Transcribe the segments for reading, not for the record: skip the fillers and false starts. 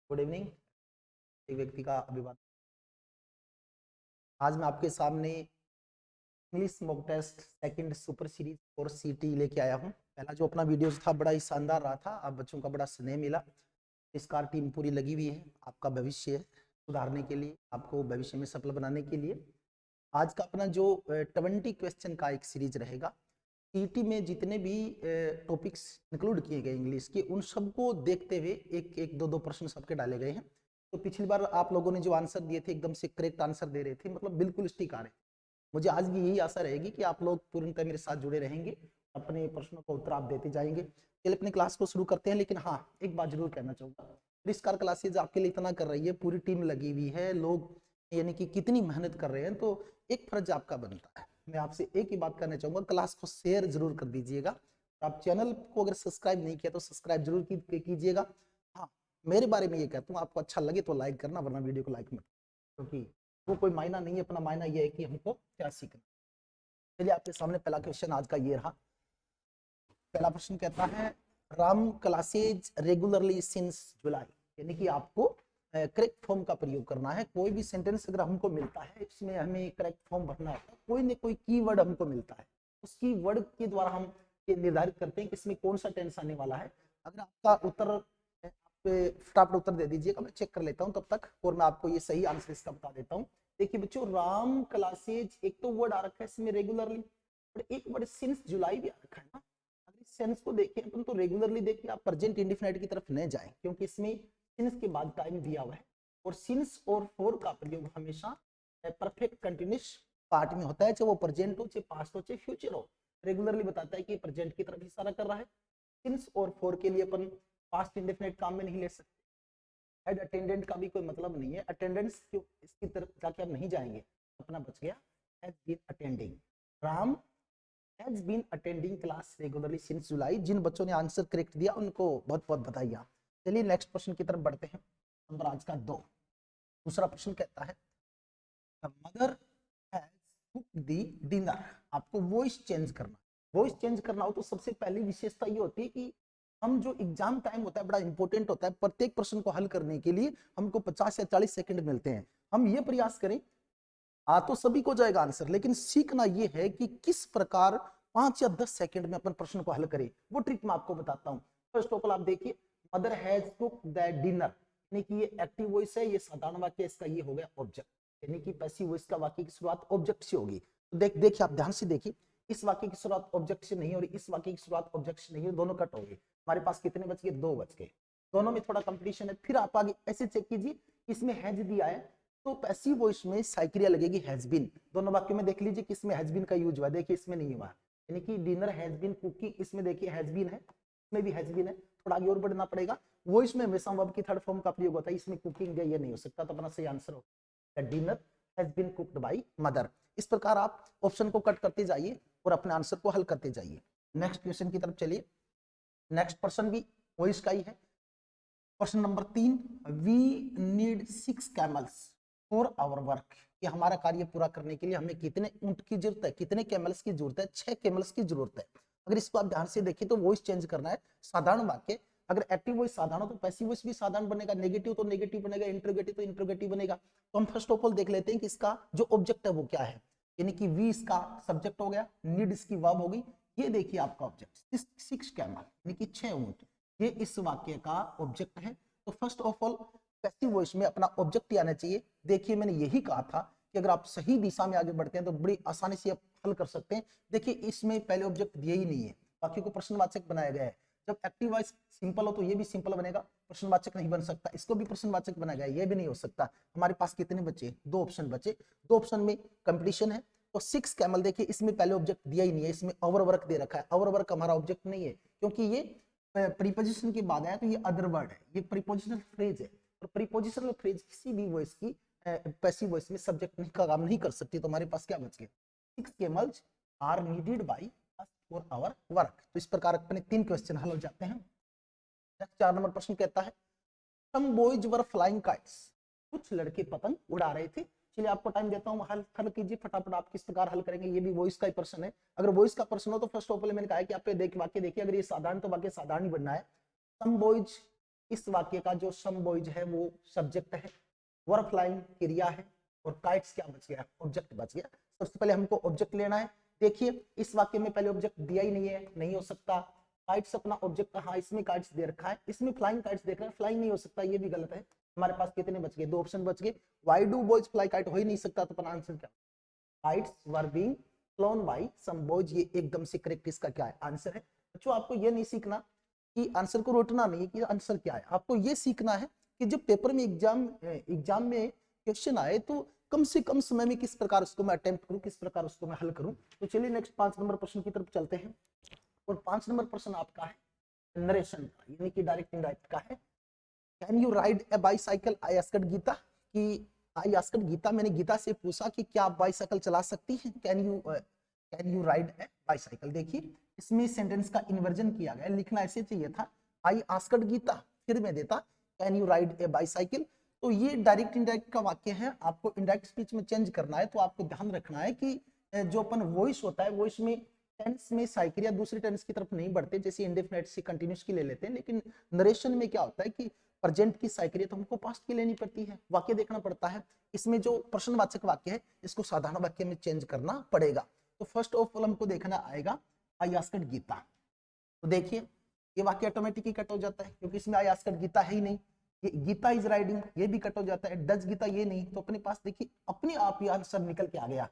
Good evening. एक व्यक्ति का अभिवादन। आज मैं आपके सामने English mock test second super series और सीटी लेके आया हूं। पहला जो अपना वीडियो था बड़ा ही शानदार रहा था, अब बच्चों का बड़ा स्नेह मिला। इसकार टीम पूरी लगी हुई है आपका भविष्य सुधारने के लिए, आपको भविष्य में सफल बनाने के लिए। आज का अपना जो 20 क्वेश्चन का एक सीरीज रहेगा। सीटी में जितने भी टॉपिक्स इंक्लूड किए गए इंग्लिश के, उन सबको देखते हुए एक एक दो दो प्रश्न सबके डाले गए हैं। तो पिछली बार आप लोगों ने जो आंसर दिए थे एकदम से करेक्ट आंसर दे रहे थे, मतलब बिल्कुल स्टिक आ रहे थे। मुझे आज भी यही आशा रहेगी कि आप लोग पूर्णतः मेरे साथ जुड़े रहेंगे, अपने प्रश्नों का उत्तर आप देते जाएंगे। चलिए अपनी क्लास को शुरू करते हैं। लेकिन हाँ, एक बात जरूर कहना चाहूंगा, परिष्कार क्लासेज आपके लिए इतना कर रही है, पूरी टीम लगी हुई है, लोग यानी कि कितनी मेहनत कर रहे हैं, तो एक फर्ज आपका बनता है। मैं आपसे एक ही बात करना चाहूंगा, क्लास को शेयर जरूर कर दीजिएगा। आप चैनल को अगर सब्सक्राइब नहीं किया तो सब्सक्राइब जरूर कीजिएगा। हाँ, मेरे बारे में ये कहता हूँ, आपको अच्छा लगे तो लाइक करना, वरना वीडियो को लाइक मत, क्योंकि वो कोई मायना नहीं है। अपना मायना ये है कि हमको क्या सीखना। चलिए आपके सामने पहला क्वेश्चन आज का ये रहा। पहला प्रश्न कहता है, राम क्लासेज रेगुलरली सिंस जुलाई, यानी कि आपको करेक्ट फॉर्म का प्रयोग करना है। कोई भी सेंटेंस अगर हमको मिलता है, इसमें हमें करेक्ट फॉर्म भरना होता है। कोई न कोई कीवर्ड हमको मिलता है, उस कीवर्ड के द्वारा हम ये निर्धारित करते हैं कि इसमें कौन सा टेंस आने वाला है। अगर आपका उत्तर फटाफट उत्तर दे दीजिएगा, मैं चेक कर लेता हूँ तब तक, और मैं आपको ये सही आंसर इसका बता देता हूँ। देखिए बच्चों, राम क्लासेज एक तो वर्ड आ रखा है इसमें रेगुलरली, और एक वर्ड सिंस जुलाई भी आ रखा है ना। अगर इस सेंस को देखें अपन तो रेगुलरली देखिए, आप प्रेजेंट इंडेफिनिट की तरफ न जाएं, क्योंकि इसमें सिंस के बाद टाइम दिया हुआ है, और सिंस और फॉर का प्रयोग हमेशा परफेक्ट कंटिन्यूस पार्ट में होता है, चाहे वो प्रेजेंट हो, चाहे पास्ट हो, चाहे फ्यूचर हो। रेगुलरली बताता है कि प्रेजेंट की तरफ इशारा कर रहा है। सिंस और फॉर के लिए अपन पास्ट इंडेफिनिट काम में नहीं ले सकते। हेड अटेंडेंट का भी कोई मतलब नहीं है, अटेंडेंस क्यों इसकी तरफ जाके हम नहीं जाएंगे, अपना बच गया। Has been attending, Ram has been attending class regularly since July. जिन बच्चों ने आंसर करेक्ट दिया उनको बहुत बहुत बधाई। चलिए नेक्स्ट प्रश्न की तरफ बढ़ते हैं, नंबर आज का 2। दूसरा प्रश्न कहता है, mother has cooked the dinner. आपको वॉइस चेंज करना। वॉइस चेंज करना हो तो सबसे पहली विशेषता ये होती है कि हम जो एग्जाम टाइम होता है बड़ा इंपॉर्टेंट होता है। प्रत्येक प्रश्न को हल करने के लिए हमको 50 या 40 सेकंड मिलते हैं। हम ये प्रयास करें, आ तो सभी को जाएगा आंसर, लेकिन सीखना ये है कि किस प्रकार 5 या 10 सेकंड में अपन प्रश्न को हल करें। वो ट्रिक मैं आपको बताता हूँ। फर्स्ट ऑफ ऑल आप देखिए, mother has cooked the dinner, यानी कि ये एक्टिव वॉइस है, ये साधारण वाक्य, इसका ये हो गया ऑब्जेक्ट, यानी कि पैसिव वॉइस का वाक्य की शुरुआत ऑब्जेक्ट से होगी। तो देखिए आप ध्यान से देखिए, इस वाक्य की शुरुआत ऑब्जेक्ट से नहीं हो रही, इस वाक्य की शुरुआत ऑब्जेक्ट से नहीं हो, दोनों कट हो गए। हमारे पास कितने बच गए? 2 बच गए। दोनों में थोड़ा कंपटीशन है। फिर आप आगे ऐसे चेक कीजिए, इसमें हैज दिया है तो पैसिव वॉइस में साइक्रिया लगेगी हैज बीन। दोनों वाक्यों में देख लीजिए किसमें हैज बीन का यूज हुआ, देखिए इसमें नहीं हुआ। यानी कि डिनर हैज बीन कुकिंग, इसमें देखिए हैज बीन है, इसमें भी हैज बीन है। थोड़ा आगे और बढ़ना पड़ेगा। वॉइस में हमेशा वर्ब की थर्ड फॉर्म का प्रयोग होता है, इसमें कुकिंग है, ये नहीं हो सकता, तो अपना सही आंसर होगा dinner has been cooked by mother. इस प्रकार आप ऑप्शन को कट करते जाइए और अपने आंसर को हल करते जाइए। नेक्स्ट क्वेश्चन की तरफ चलिए। नेक्स्ट प्रश्न भी वॉइस का ही है। प्रश्न number 3, we need 6 camels for our work. कि हमारा कार्य पूरा करने के लिए हमें कितने ऊंट की जरूरत है, कितने कैमल्स की जरूरत है? 6 कैमल्स की जरूरत है। अगर इसको आप ध्यान से देखिए तो वॉइस चेंज करना है। साधारण वाक्य, अगर एक्टिव वॉइस साधारण हो तो पैसिव वॉइस भी साधारण बनेगा, नेगेटिव तो नेगेटिव बनेगा, इंट्रोगेटिव तो इंट्रोगेटिव बनेगा। तो हम फर्स्ट ऑफ ऑल देख लेते हैं कि इसका जो ऑब्जेक्ट है वो क्या है। यानी कि वी इसका सब्जेक्ट हो गया, नीड इसकी वर्ब होगी। ये देखिए आपका ऑब्जेक्ट 6 कैमल, यानी कि 6 ऊंट, ये इस वाक्य का ऑब्जेक्ट है। तो first of all passive voice में अपना ऑब्जेक्ट आना चाहिए। देखिए मैंने यही कहा था कि अगर आप सही दिशा में आगे बढ़ते हैं तो बड़ी आसानी से आप हल कर सकते हैं। देखिए इसमें पहले ऑब्जेक्ट दिए ही नहीं है, बाकी को प्रश्नवाचक बनाया गया है। जब एक्टिव वॉइस सिंपल हो तो ये भी सिंपल बनेगा, प्रश्नवाचक नहीं बन सकता। इसको भी प्रश्नवाचक बनाया गया है, ये भी नहीं हो सकता। हमारे पास कितने बचे? 2 ऑप्शन बचे। 2 ऑप्शन में कंपटीशन है। तो 6 कैमल, देखिए इसमें पहले ऑब्जेक्ट दिया ही नहीं है, इसमें ओवर वर्क दे रखा है। ओवर वर्क हमारा ऑब्जेक्ट नहीं है, क्योंकि ये प्रीपोजिशन के बाद आया, तो ये अदर वर्ड है, ये प्रीपोजिशनल फ्रेज है। और प्रीपोजिशनल फ्रेज किसी भी वॉइस की पैसिव वॉइस में सब्जेक्ट का काम नहीं कर सकती। तो हमारे पास क्या बच गया? 6 camels are needed by us for our work. तो इस प्रकार अपने 3 क्वेश्चन हल हो जाते हैं। 4 नंबर प्रश्न कहता है, some boys were flying kites. कुछ लड़के पतंग उड़ा रहे थे। चलिए आपको टाइम देता हूँ, हल कीजिए फटाफट। आप किस प्रकार हल करेंगे? ये भी वॉइस का ही प्रश्न है। अगर वॉइस का प्रश्न हो तो फर्स्ट ऑफ ऑल मैंने कहा कि आप वाक्य देखिए, अगर ये साधारण तो वाक्य साधारण ही बनना है। सम बॉयज इस वाक्य का जो सम बॉयज है वो सब्जेक्ट है, वर फ्लाइंग क्रिया है, और काइट्स क्या बच गया, ऑब्जेक्ट बच गया। सबसे पहले हमको ऑब्जेक्ट लेना है। देखिए इस वाक्य में पहले ऑब्जेक्ट दिया ही नहीं है, नहीं हो सकता। काइट्स अपना ऑब्जेक्ट कहाँ, इसमें काइट्स दे रखा है, इसमें फ्लाइंग काइट्स देख रहे हैं, फ्लाइंग नहीं हो सकता, ये भी गलत है। हमारे पास कितने बच गए, 2 ऑप्शन बच गए। Why do boys fly kite, हो ही नहीं सकता, तो अपना आंसर क्या, kites were being flown by some boys, ये एकदम से करेक्ट इसका क्या है, आंसर है। बच्चों आपको ये नहीं सीखना कि आंसर को रोटना नहीं है कि आंसर क्या है, आपको ये सीखना है कि जब पेपर में एग्जाम में क्वेश्चन आए तो कम से कम समय में किस प्रकार उसको मैं अटेम्प्ट करूं, किस प्रकार उसको मैं हल करूं। तो चलिए नेक्स्ट 5 नंबर प्रश्न की तरफ चलते हैं। और 5 नंबर प्रश्न आपका है नरेशन का, यानी कि डायरेक्ट इनडायरेक्ट का है। Can you ride a bicycle, I asked Geeta, कि आई आस्क्ड गीता, मैंने गीता से पूछा कि क्या आप बाईसाइकिल चला सकती हैं, can you ride a bicycle. देखिए इसमें सेंटेंस का इन्वर्जन किया गया, लिखना ऐसे चाहिए था, आई आस्क्ड गीता, फिर मैं देता can you ride a bicycle. तो ये डायरेक्ट इनडायरेक्ट का वाक्य है, आपको इनडायरेक्ट स्पीच में चेंज करना है। तो आपको ध्यान रखना है कि जो अपन वॉइस होता है, वॉइस में टेंस में साइकिल या दूसरी टेंस की तरफ नहीं बढ़ते, जैसे इंडेफिनिट से कंटिन्यूस की ले लेते हैं। लेकिन नरेशन में क्या होता है कि प्रेजेंट की साइकिल तो हमको पास्ट की लेनी पड़ती है, वाक्य देखना पड़ता है। इसमें जो प्रश्नवाचक वाक्य है इसको साधारण वाक्य में चेंज करना पड़ेगा। तो फर्स्ट ऑफ ऑल हमको देखना आएगा आई आस्क्ड गीता। तो देखिए ये वाक्य ऑटोमेटिक ही कट हो जाता है, क्योंकि इसमें आई आस्क्ड गीता है ही नहीं। ये गीता इज राइडिंग, ये भी कट हो जाता है। डज गीता, ये नहीं। तो अपने पास देखिए अपने आप ये आंसर निकल के आ गया,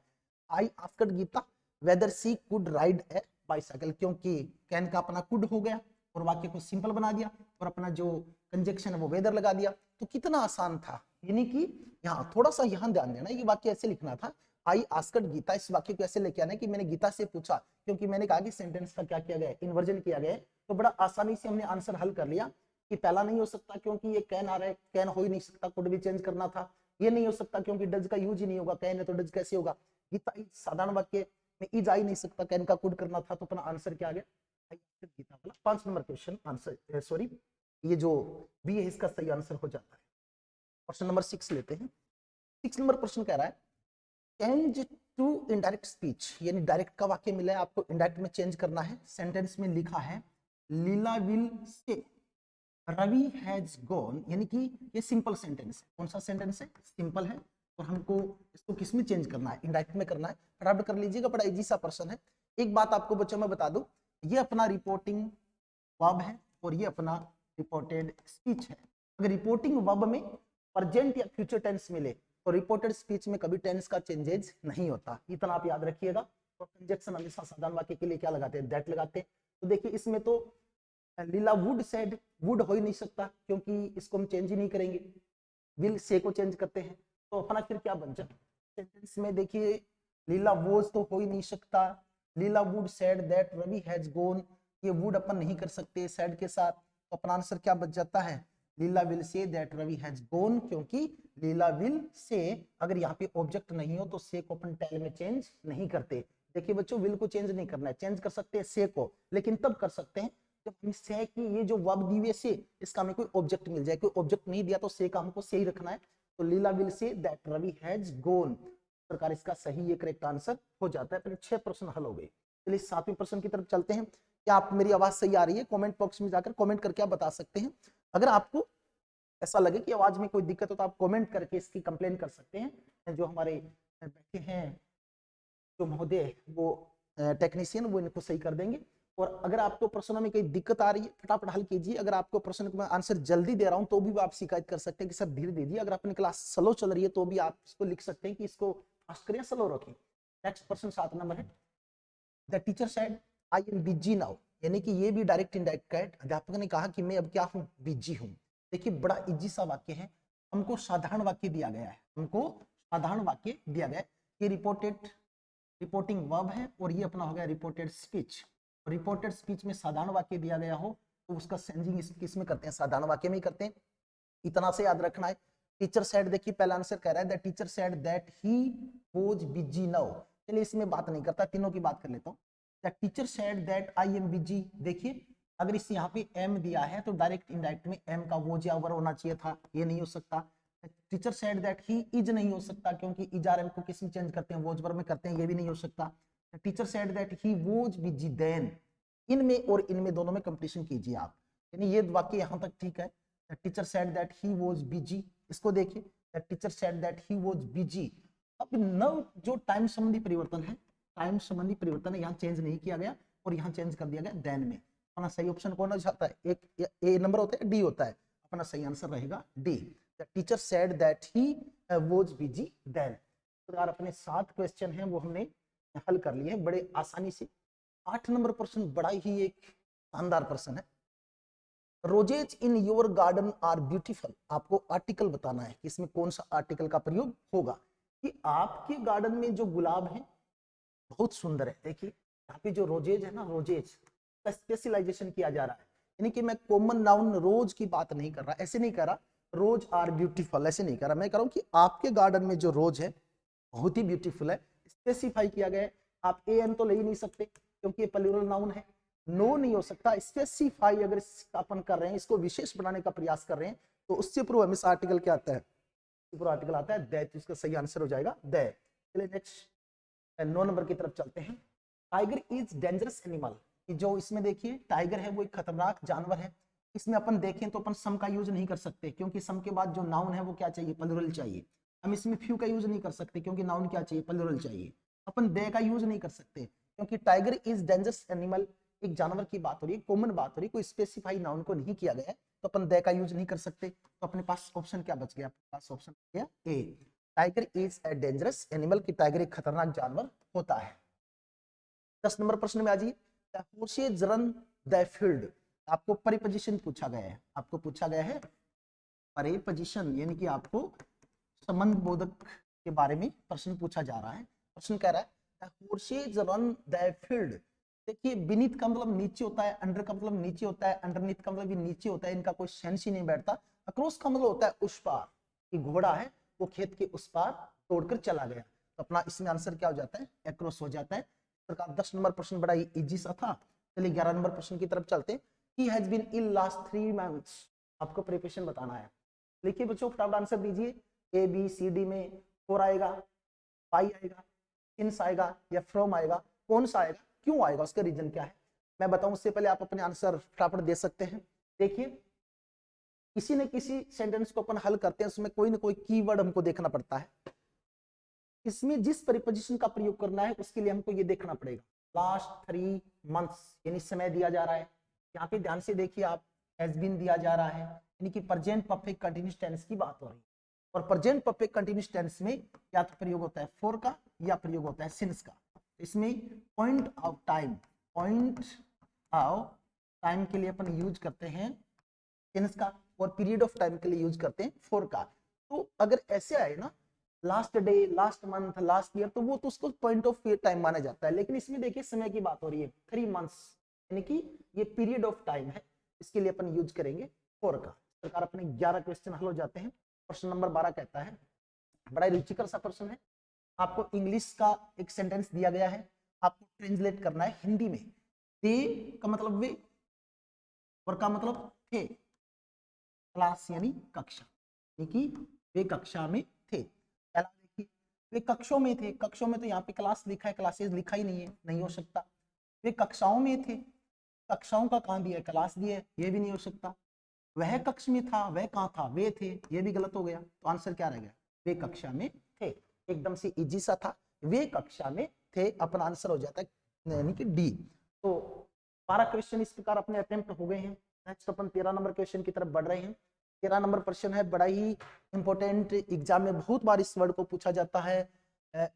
I asked Geeta whether she could ride a bicycle, क्योंकि कैन का अपना कुड हो गया और वाक्य को सिंपल बना दिया, और अपना जो कंजक्शन है वो वेदर लगा दिया। तो कितना आसान था, यानी कि यहाँ थोड़ा सा यहाँ ध्यान देना, ये वाक्य ऐसे लिखना था, आई आस्क्ड गीता, इस वाक्य को ऐसे लेके आना कि मैंने गीता से पूछा, क्योंकि मैंने कहा कि सेंटेंस का क्या किया गया, इन्वर्जन किया गया। तो बड़ा आसानी से हमने आंसर हल कर लिया कि पहला नहीं हो सकता क्योंकि ये कैन आ रहा है, कैन हो ही नहीं सकता, कुड भी चेंज करना था। ये नहीं हो सकता क्योंकि डज का यूज ही नहीं होगा, कैन है तो डज कैसे होगा। गीता साधारण वाक्य में इज आ ही नहीं सकता, कैन का कुड करना था। तो अपना आंसर क्या आ गया, गीता वाला 5 नंबर क्वेश्चन आंसर, सॉरी ये जो बी है इसका सही आंसर हो जाता है। क्वेश्चन नंबर 6 लेते हैं। 6 नंबर प्रश्न कह रहा है चेंज टू इनडायरेक्ट स्पीच, यानी डायरेक्ट का वाक्य मिला है, आपको इनडायरेक्ट में चेंज करना है। सेंटेंस में लिखा है लीला विल से रवि हैज गॉन, यानी कि ये सिंपल सेंटेंस है। कौन सा सेंटेंस है, सिंपल है, और हमको इसको किस में चेंज करना है, इनडायरेक्ट में करना है। फटाफट कर लीजिएगा, बड़ा इजी सा प्रश्न है। एक बात आपको बच्चों में बता दूं, ये अपना रिपोर्टिंग वर्ब है और ये अपना रिपोर्टेड स्पीच है। अगर रिपोर्टिंग वर्ब में प्रेजेंट या फ्यूचर टेंस मिले तो रिपोर्टेड स्पीच में कभी टेंस का चेंजेज नहीं होता, इतना आप याद रखिएगा। और कंजक्शन हमेशा साधारण वाक्य के लिए क्या लगाते हैं, दैट लगाते हैं। तो देखिए इसमें तो लीला वुड सेड, वुड हो ही नहीं सकता क्योंकि इसको हम चेंज ही नहीं करेंगे, विल से को चेंज करते हैं। तो अपना फिर क्या बन जाए सेंटेंस में, देखिए लीला वोज तो हो ही नहीं सकता, Leela would said that Ravi has gone, ये वुड अपन नहीं कर सकते सेड के साथ। तो अपना आंसर क्या बच जाता है, Leela will say that Ravi has gone, क्योंकि लीला विल से अगर यहाँ पे ऑब्जेक्ट नहीं हो तो से को अपन टेल में चेंज नहीं करते। देखिए बच्चों विल को चेंज नहीं करना है, चेंज कर सकते हैं से को, लेकिन तब कर सकते हैं जब हम से की ये जो वर्ब दी हुई है से, इसका हमें कोई ऑब्जेक्ट मिल जाए। कोई ऑब्जेक्ट नहीं दिया तो से का हमको से ही रखना है। तो Leela will say that Ravi has gone, प्रकार इसका सही ये करेक्ट आंसर हो जाता है। 6 प्रश्न हल हो गए। चलिए 7वें प्रश्न की तरफ चलते हैं। क्या आप मेरी आवाज सही आ रही है, कमेंट बॉक्स में जाकर कमेंट करके आप बता सकते हैं। अगर आपको ऐसा लगे कि आवाज में कोई दिक्कत हो तो आप कमेंट करके इसकी कंप्लेन कर सकते हैं। जो हमारे बैठे हैं जो महोदय वो टेक्नीशियन, वो इनको सही कर देंगे। और अगर आपको प्रश्नों में कोई दिक्कत आ रही है फटाफट हल कीजिए। अगर आपको प्रश्न में आंसर जल्दी दे रहा हूं तो भी आप शिकायत कर सकते हैं कि सर धीरे दीजिए। अगर अपनी क्लास स्लो चल रही है तो भी आप इसको लिख सकते हैं कि इसको फास्ट करिए, स्लो रखें। नेक्स्ट प्रश्न 7 नंबर है, the teacher said I am busy now, यानी कि ये भी डायरेक्ट इनडायरेक्ट का है। अध्यापक ने कहा कि मैं अब क्या हूं, बिजी हूं। देखिए बड़ा इजी सा वाक्य है, हमको साधारण वाक्य दिया गया है, हमको साधारण वाक्य दिया गया है। ये रिपोर्टिंग वर्ब है और ये अपना हो गया रिपोर्टेड स्पीच। रिपोर्टेड स्पीच में साधारण वाक्य दिया गया हो तो उसका चेंजिंग किस में करते हैं, साधारण वाक्य में ही करते हैं। इतना से याद रखना है। टीचर सेड, देखिए पहला आंसर कह रहा है the teacher said that he was busy now. चलिए इसमें बात नहीं करता, तीनों की बात कर लेता हूँ। The teacher said that I am busy, देखिए अगर इस यहाँ पे एम दिया है तो डायरेक्ट इनडायरेक्ट में एम का वो या वर होना चाहिए था, ये नहीं हो सकता। Teacher said that he is नहीं हो सकता क्योंकि इज आर एम को किस में चेंज करते हैं, वोज वर में करते हैं, ये भी नहीं हो सकता। Teacher said that he was busy then, इनमें और इनमें दोनों में कंपटीशन कीजिए आप, यानी ये वाक्य यहाँ तक ठीक है। The teacher said that he was busy, इसको देखिए, the teacher said that he was busy. अब नव जो टाइम संबंधी परिवर्तन है, टाइम संबंधी परिवर्तन है, यहाँ चेंज नहीं किया गया और यहाँ चेंज कर दिया गया देन में। अपना सही ऑप्शन कौन हो जाता है, एक ए नंबर होता है, डी होता है, अपना सही आंसर रहेगा D. The teacher said that he was busy then. तो यार अपने 7 क्वेश्चन हैं वो हमने हल कर लिए हैं बड़े आसानी से। 8 नंबर प्रश्न बड़ा ही एक शानदार प्रश्न है। Roses in your garden are beautiful. आपको आर्टिकल बताना है कि इसमें कौन सा आर्टिकल का प्रयोग होगा, कि आपके गार्डन में जो गुलाब है बहुत सुंदर है। देखिए यहाँ पे जो रोजेज है ना, रोजेज का स्पेशलाइजेशन किया जा रहा है, यानी कि मैं कॉमन नाउन रोज की बात नहीं कर रहा, ऐसे नहीं कर रहा रोज आर ब्यूटीफुल, ऐसे नहीं कर रहा, मैं कह रहा हूँ कि आपके गार्डन में जो रोज है बहुत ही ब्यूटीफुल है। स्पेसिफाई किया गया है, आप ए एन तो ले ही नहीं सकते क्योंकि ये प्लूरल नाउन है, नो नहीं हो सकता। स्पेसिफाई अगर अपन कर रहे हैं, इसको विशेष बनाने का प्रयास कर रहे हैं, तो उससे पूर्व हमेशा आर्टिकल क्या आता है, पूरा आर्टिकल आता है दैट, इसका सही आंसर हो जाएगा दैट। चलिए नेक्स्ट 9 नंबर की तरफ चलते हैं। टाइगर इज डेंजरस एनिमल, जो इसमें देखिए टाइगर है वो एक खतरनाक जानवर है। इसमें अपन देखें तो अपन सम का यूज नहीं कर सकते क्योंकि सम के बाद जो नाउन है वो क्या चाहिए, प्लूरल चाहिए। हम इसमें फ्यू का यूज नहीं कर सकते क्योंकि नाउन क्या चाहिए, प्लूरल चाहिए। अपन दे का यूज नहीं कर सकते क्योंकि टाइगर इज डेंजरस एनिमल, एक जानवर की बात हो रही है, कॉमन बात हो रही है, कोई स्पेसिफाई नाउन को नहीं किया गया है, तो अपन दे का यूज नहीं कर सकते। तो अपने पास ऑप्शन क्या बच गया, अपने पास ऑप्शन बच गया A, tiger is a dangerous animal, की टाइगर एक खतरनाक जानवर होता है। 10 नंबर प्रश्न में आ जाइए। The horse's run the field. आपको परिपोजिशन पूछा गया है, आपको पूछा गया है परिपोजिशन, यानी कि आपको संबंध बोधक के बारे में प्रश्न पूछा जा रहा है। प्रश्न कह रहा है the horse's run the field. देखिए बीनीथ का मतलब नीचे होता है, अंडर का मतलब नीचे होता है, अंडरनीथ का मतलब भी नीचे होता है, इनका कोई सेंस ही नहीं बैठता। अक्रॉस का मतलब होता है उस पार, कि घोड़ा है वो खेत के उस पार तोड़कर चला गया, तो अपना इसमें आंसर क्या हो जाता है, अक्रॉस हो जाता है। 10 नंबर प्रश्न बड़ा इजी सा था। चलिए 11 नंबर प्रश्न की तरफ चलते हैं। He has been ill last 3 months। आपको प्रिपरेशन बताना है। लिखिए बच्चों, फटाफट आंसर दीजिए। ए बी सी डी में फॉर आएगा, बाई आएगा, सिंस आएगा या फ्रॉम आएगा, कौन सा आएगा, क्यों आएगा, उसका रीजन क्या है, मैं बताऊं उससे पहले आप अपने आंसर फटाफट दे सकते हैं। देखिए किसी न किसी सेंटेंस को अपन हल करते हैं, उसमें कोई ना कोई कीवर्ड हमको देखना पड़ता है। इसमें जिस प्रीपोजिशन का प्रयोग करना है उसके लिए हमको ये देखना पड़ेगा। लास्ट 3 मंथ्स यानी समय दिया जा रहा है, यहाँ पे ध्यान से देखिए आप, हैज बीन दिया जा रहा है, यानी कि प्रेजेंट परफेक्ट कंटीन्यूअस टेंस की बात हो रही है। और प्रेजेंट परफेक्ट कंटीन्यूअस टेंस में या तो प्रयोग होता है फॉर का या प्रयोग होता है सिंस का। इसमें point of time, point of time के लिए अपन यूज करते हैं सिंस का, और पीरियड ऑफ टाइम के लिए यूज करते हैं फॉर का। तो अगर ऐसे आए ना, last day, last month, last year, तो वो तो उसको पॉइंट ऑफ टाइम माना जाता है। लेकिन इसमें देखिए समय की बात हो रही है, 3 मंथ्स, यानी कि ये पीरियड ऑफ टाइम है, इसके लिए अपन यूज करेंगे फॉर का। इस प्रकार अपने 11 क्वेश्चन हल हो जाते हैं। प्रश्न नंबर 12 कहता है, बड़ा रुचिकर सा प्रश्न है। आपको इंग्लिश का एक सेंटेंस दिया गया है, आपको ट्रांसलेट करना है हिंदी में। दे का मतलब वे, और का मतलब थे, क्लास यानी कक्षा, यानी कि वे कक्षा में थे। पहला देखिए, वे कक्षों में थे, कक्षों में तो यहाँ पे क्लास लिखा है, क्लासेस लिखा ही नहीं है, नहीं हो सकता। वे कक्षाओं में थे, कक्षाओं का कहाँ दिया है, क्लास दिया है, ये भी नहीं हो सकता। वह कक्ष में था, वह कहाँ था, वे थे, ये भी गलत हो गया। तो आंसर क्या रह गया, वे कक्षा में थे। एकदम से इजी सा था, वे कक्षा में थे, अपना आंसर हो जाता है यानी कि डी। तो 12 क्वेश्चन इस प्रकार अपने अटेम्प्ट हो गए हैं। नेक्स्ट अपन 13 नंबर क्वेश्चन की तरफ बढ़ रहे हैं। 13 नंबर प्रश्न है, बड़ा ही इंपॉर्टेंट, एग्जाम में बहुत बार इस वर्ड को पूछा जाता है।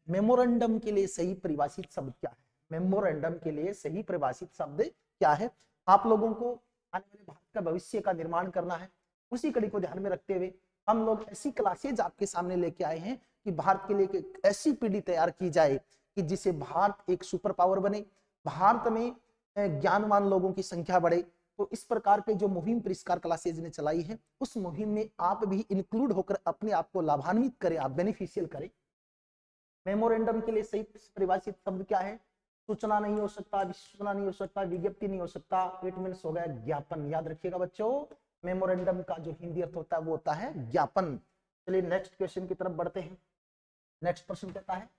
मेमोरेंडम के लिए सही परिभाषित शब्द क्या है, मेमोरेंडम के लिए सही परिभाषित शब्द क्या है। आप लोगों को आने वाले भारत का भविष्य का निर्माण करना है, उसी कड़ी को ध्यान में रखते हुए हम लोग ऐसी क्लासेज आपके सामने लेके आए हैं कि भारत के लिए एक ऐसी पीढ़ी तैयार की जाए कि जिसे भारत एक सुपर पावर बने, भारत में ज्ञानवान लोगों की संख्या बढ़े। तो इस प्रकार के जो मुहिम परिष्कार क्लासेज ने चलाई है, उस मुहिम में आप भी इंक्लूड होकर अपने आप को लाभान्वित करें, आप बेनिफिशियल करें। मेमोरेंडम के लिए सही परिभाषित शब्द क्या है, सूचना नहीं हो सकता, अधिसूचना नहीं हो सकता, विज्ञप्ति नहीं हो सकता, इट मींस हो गया ज्ञापन। याद रखिएगा बच्चों, मेमोरेंडम का जो हिंदी अर्थ होता है वो होता है ज्ञापन। चलिए नेक्स्ट क्वेश्चन की तरफ बढ़ते हैं। नेक्स्ट प्रश्न कहता है,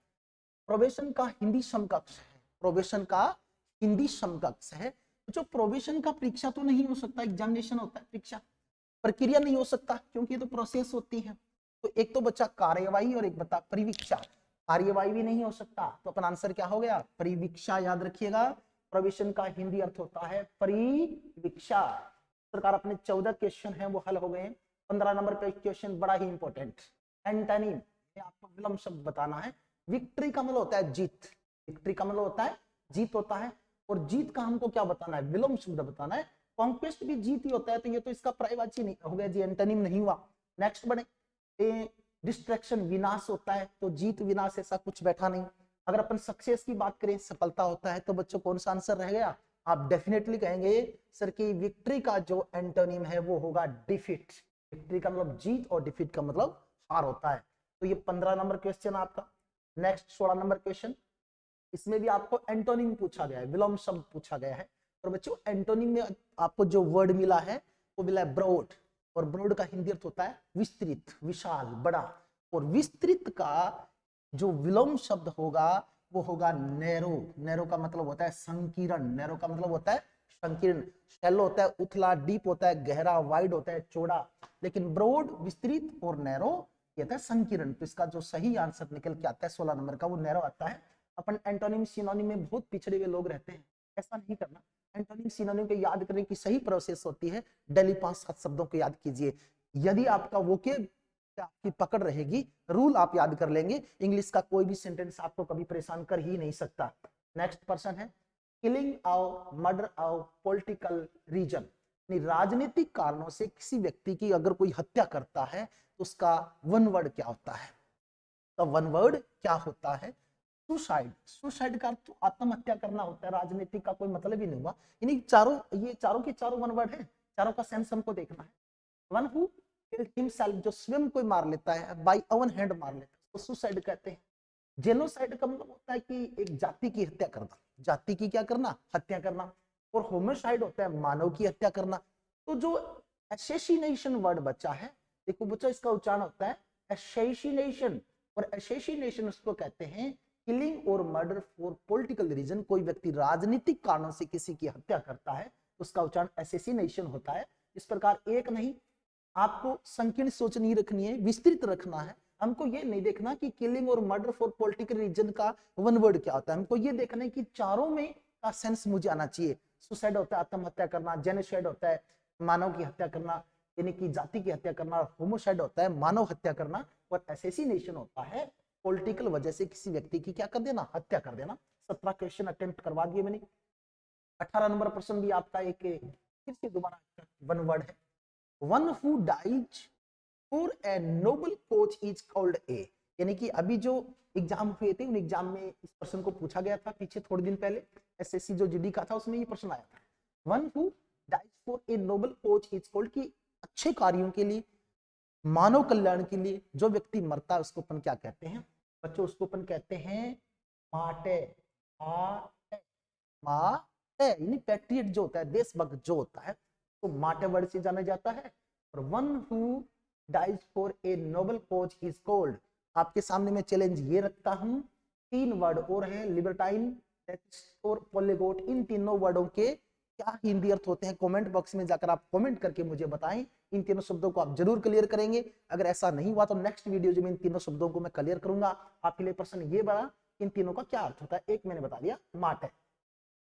प्रोबेशन का हिंदी समकक्ष है, प्रोबेशन का हिंदी समकक्ष है। जो प्रोबेशन का परीक्षा तो नहीं हो सकता, एग्जामिनेशन होता है परीक्षा, प्रक्रिया नहीं हो सकता क्योंकि ये तो प्रोसेस होती है। तो एक तो बचा कार्यवाही और एक बता परिवीक्षा। कार्यवाही भी नहीं हो सकता, तो अपन आंसर क्या हो गया, परिवीक्षा। याद रखिएगा, प्रोविशन का हिंदी अर्थ होता है परिवीक्षा। सरकार अपने 14 क्वेश्चन हैं वो हल हो गए। 15 नंबर पे क्वेश्चन बड़ा ही इंपॉर्टेंट, एंटोनिम। आपको विलोम शब्द बताना है। विक्ट्री का मतलब होता है जीत, विक्ट्री का मतलब होता है जीत होता है, और जीत का हमको क्या बताना है, विलोम शब्द बताना है। कॉन्क्वेस्ट भी जीत ही होता है, तो ये तो इसका पर्यायवाची नहीं हो गया जी, एंटोनिम नहीं हुआ। नेक्स्ट बढ़े, डिस्ट्रैक्शन विनाश होता है, तो जीत विनाश ऐसा कुछ बैठा नहीं। अगर अपन सक्सेस की बात करें, सफलता होता है, तो बच्चों कौन सा आंसर रह गया, आप डेफिनेटली कहेंगे सर की विक्ट्री का जो एंटोनिम है वो होगा डिफीट। विक्ट्री का मतलब जीत और डिफीट का मतलब हार होता है। तो ये 15 नंबर क्वेश्चन आपका। नेक्स्ट 16 नंबर क्वेश्चन, इसमें भी आपको एंटोनिम पूछा गया है, विलोम शब्द पूछा गया है। और बच्चों एंटोनिम में आपको जो वर्ड मिला है वो मिला है ब्रॉड, और ब्रॉड का हिंदी अर्थ होता है विस्तृत, विशाल, बड़ा। और विस्तृत का जो विलोम शब्द होगा वो होगा नैरो। नैरो का मतलब होता है संकीर्ण, नैरो का मतलब होता है संकीर्ण। शैलो होता है उथला, डीप होता है गहरा, वाइड होता है चौड़ा। लेकिन ब्रॉड विस्तृत और नैरो ये होता है संकीर्ण। तो इसका जो सही आंसर निकल के आता है 16 नंबर का, वो नैरो आता है। अपन एंटोनिम सिनोनिम में बहुत पिछड़े हुए लोग रहते हैं, ऐसा नहीं करना। एंटोनिम सिनोनिम को याद करने की सही प्रोसेस होती है, डेली 5-7 शब्दों को याद कीजिए। यदि आपका वोकेब आपकी पकड़ रहेगी, रूल आप याद कर लेंगे, इंग्लिश का कोई भी सेंटेंस आपको कभी परेशान कर ही नहीं सकता। नेक्स्ट पर्सन है, killing of murder of political reason. राजनीतिक कारणों से किसी व्यक्ति की अगर कोई हत्या करता है तो उसका वन वर्ड क्या होता है, तो वन वर्ड क्या होता है, सुसाइड। सुसाइड का अर्थ आत्महत्या करना होता है, राजनीतिक का कोई मतलब ही नहीं हुआ। यानी चारों, ये चारों के चारों वन वर्ड है, चारों का सेंस हमको देखना है। वन हु किल्ड हिमसेल्फ, जो स्वयं कोई मार लेता है, बाय ओवन हैंड मार लेता है, उसको सुसाइड कहते हैं। जेनोसाइड का मतलब होता है कि एक जाति की हत्या करना, जाति की क्या करना, हत्या करना। और होमिसाइड होता है मानव की हत्या करना। तो जो एसेसिनेशन वर्ड बचा है, देखो बच्चों इसका उच्चारण होता है एसेसिनेशन, और एसेसिनेशन उसको कहते हैं किलिंग और मर्डर फॉर पॉलिटिकल रीजन। कोई व्यक्ति राजनीतिक कारणों से किसी की हत्या करता है, उसका उच्चारण एसेसिनेशन होता है। इस प्रकार एक नहीं, आपको संकीर्ण सोच नहीं रखनी है, विस्तृत रखना है। हमको ये नहीं देखना कि किलिंग और मर्डर फॉर पॉलिटिकल रीजन का वन वर्ड क्या होता है, हमको ये देखना है कि चारों में का सेंस मुझे आना चाहिए। सुसाइड होता है आत्महत्या करना, जेनोसाइड होता है मानव की हत्या करना, यानी कि जाति की हत्या करना, होमोसाइड होता है मानव हत्या करना, और एसेसिनेशन होता है पॉलिटिकल वजह से किसी व्यक्ति की क्या कर देना, हत्या कर देना। 17 क्वेश्चन अटेम्प्ट करवा दिए मैंने। 18 नंबर प्रश्न भी आपका एक फिर से दोबारा वन वर्ड है, one who dies for a noble cause is called a. यानी कि अभी जो एग्जाम हुए थे उन एग्जाम में इस प्रश्न को पूछा गया था पीछे थोड़े दिन पहले, एसएससी जो जीडी का था उसमें ये प्रश्न आया था। One who dies for a noble cause is called, कि अच्छे कार्यों के लिए, मानव कल्याण के लिए जो व्यक्ति मरता है उसको अपन क्या कहते हैं बच्चों, उसको अपन कहते हैं मार्टे। मार्टे यानी पैट्रियट जो होता है, देशभक्त जो होता है, तो मार्टे वर्ड से जाना जाता है। और one who dies for a noble cause is called. आपके सामने मैं चैलेंज ये रखता हूं, 3 वर्ड और हैं, लिबर्टाइन और पोलीगोट। इन तीनों वर्डों के क्या हिंदी अर्थ होते हैं, कमेंट बॉक्स में जाकर आप कमेंट करके मुझे बताएं। इन तीनों शब्दों को आप जरूर क्लियर करेंगे। अगर ऐसा नहीं हुआ तो नेक्स्ट वीडियो जो मैं इन तीनों शब्दों को मैं क्लियर करूंगा। आपके लिए प्रश्न ये बड़ा, इन तीनों का क्या अर्थ होता है, एक मैंने बता दिया, मार्ट है।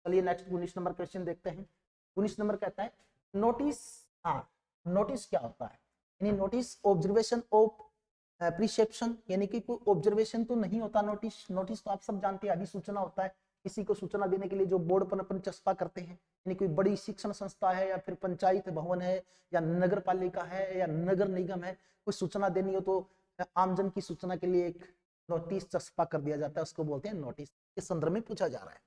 चलिए नेक्स्ट 19 नंबर क्वेश्चन देखते हैं। 19 नंबर कहता है नोटिस। हाँ, नोटिस क्या होता है, यानी नोटिस ऑब्जर्वेशन ऑफ प्रिसेप्शन, यानी कि कोई ऑब्जर्वेशन तो नहीं होता। नोटिस, नोटिस तो आप सब जानते हैं अधिसूचना होता है, किसी को सूचना देने के लिए जो बोर्ड पर अपन चस्पा करते हैं। यानी कोई बड़ी शिक्षण संस्था है या फिर पंचायत भवन है या नगर पालिका है या नगर निगम है, कोई सूचना देनी हो तो आमजन की सूचना के लिए एक नोटिस चस्पा कर दिया जाता है, उसको बोलते हैं नोटिस। इस संदर्भ में पूछा जा रहा है।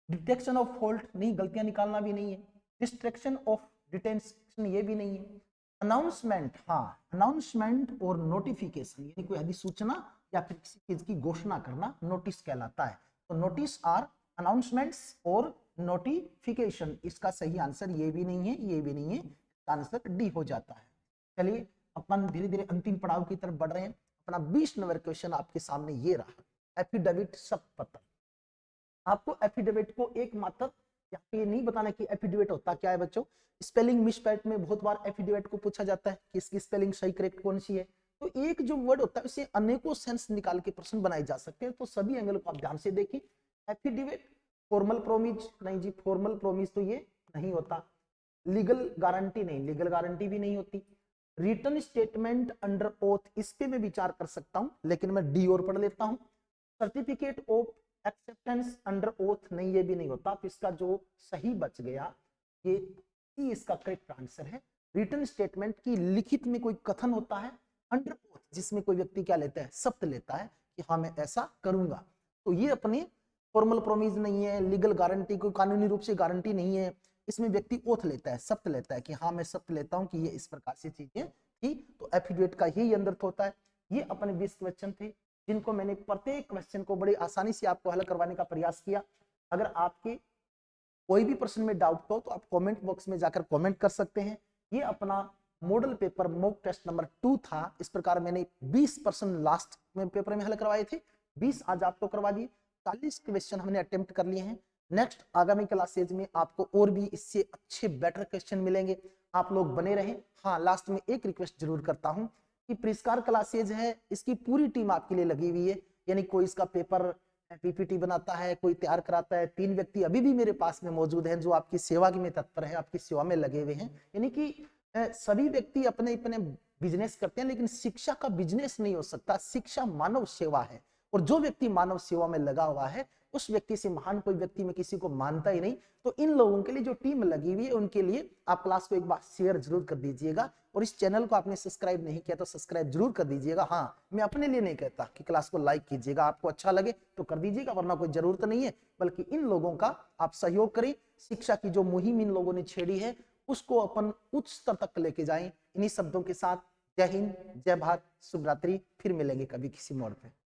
डिटेक्शन ऑफ फॉल्ट, नहीं गलतियां निकालना भी नहीं है। डिस्ट्रैक्शन ऑफ डिटेंशन, ये भी नहीं है। अनाउंसमेंट, हाँ अनाउंसमेंट और नोटिफिकेशन, यानी कोई अधिसूचना या फिर किसी चीज की घोषणा करना नोटिस कहलाता है। तो नोटिस आर अनाउंसमेंट्स और नोटिफिकेशन। इसका सही आंसर ये भी नहीं है, ये भी नहीं है, आंसर डी हो जाता है। चलिए अपन धीरे धीरे अंतिम पड़ाव की तरफ बढ़ रहे हैं। अपना 20 नंबर क्वेश्चन आपके सामने ये रहा, एफिडेविट शपथ पत्र। आपको एफिडेविट को एक मात्र यहाँ पे ये नहीं बताना कि एफिडेविट होता क्या है बच्चों। स्पेलिंग मिसप्रिंट में बहुत बार एफिडेविट को पूछा जाता है कि इसकी स्पेलिंग सही करेक्ट कौन सी है। तो एक जो वर्ड होता है उसे अनेकों सेंस निकाल के प्रश्न बनाए जा सकते हैं। तो सभी एंगल को आप ध्यान से देखिए। एफिडेविट, फॉर्मल प्रोमिज नहीं जी, फॉर्मल प्रोमिज तो ये नहीं होता। लीगल गारंटी नहीं, लीगल गारंटी भी नहीं होती। रिटर्न स्टेटमेंट अंडर ओथ, इस पे मैं विचार कर सकता हूं, लेकिन मैं डी और पढ़ लेता हूं। Certificate of acceptance under oath नहीं, ये भी नहीं होता। तो इसका जो सही बच गया ये इसका करेक्ट आंसर है। रिटर्न स्टेटमेंट की लिखित में कोई कथन होता है, अंडर ओथ जिसमें कोई व्यक्ति क्या लेता है, शपथ लेता है कि हाँ मैं ऐसा करूंगा। तो ये अपने फॉर्मल प्रोमिस नहीं है, लीगल गारंटी कोई कानूनी रूप से गारंटी नहीं है। इसमें व्यक्ति ओथ लेता है, शपथ लेता है कि हाँ मैं शपथ लेता हूं कि ये इस प्रकार से चीजें थी। तो एफिडेविट का यही अंदर होता है। ये अपने 20 क्वेश्चन थे जिनको मैंने प्रत्येक क्वेश्चन को बड़ी आसानी से आपको हल करवाने का प्रयास किया। अगर आपके कोई भी प्रश्न में डाउट हो तो आप कमेंट बॉक्स में जाकर कमेंट कर सकते हैं। ये अपना model paper mock test number 2 था। इस प्रकार मैंने 20% लास्ट में पेपर में हल करवाए थे, 20 आज आपको करवा दिए। 40 क्वेश्चन हमने अटेम्प्ट कर लिए हैं। नेक्स्ट आगामी क्लासेज में आपको और भी इससे अच्छे बेटर क्वेश्चन मिलेंगे, आप लोग बने रहें। हाँ, लास्ट में एक रिक्वेस्ट जरूर करता हूं कि परिष्कार क्लासेज है, इसकी पूरी टीम आपके लिए लगी हुई है। यानी कोई इसका पेपर पीपीटी बनाता है, कोई तैयार कराता है। 3 व्यक्ति अभी भी मेरे पास में मौजूद हैं जो आपकी सेवा में तत्पर है, आपकी सेवा में लगे हुए हैं। यानी कि सभी व्यक्ति अपने अपने बिजनेस करते हैं, लेकिन शिक्षा का बिजनेस नहीं हो सकता। शिक्षा मानव सेवा है, और जो व्यक्ति मानव सेवा में लगा हुआ है उस व्यक्ति से महान कोई व्यक्ति मैं किसी को मानता ही नहीं। तो इन लोगों के लिए जो टीम लगी हुई है उनके लिए आप क्लास को एक बार शेयर जरूर कर दीजिएगा, और इस चैनल को आपने सब्सक्राइब नहीं किया तो सब्सक्राइब जरूर कर दीजिएगा। हाँ, मैं अपने लिए नहीं कहता कि क्लास को लाइक कीजिएगा, आपको अच्छा लगे तो कर दीजिएगा, वरना कोई जरूरत नहीं है। बल्कि इन लोगों का आप सहयोग करें। शिक्षा की जो मुहिम इन लोगों ने छेड़ी है उसको अपन उच्च स्तर तक लेके जाएं। इन्हीं शब्दों के साथ जय हिंद, जय भारत, शुभ रात्रि। फिर मिलेंगे कभी किसी मोड़ पे।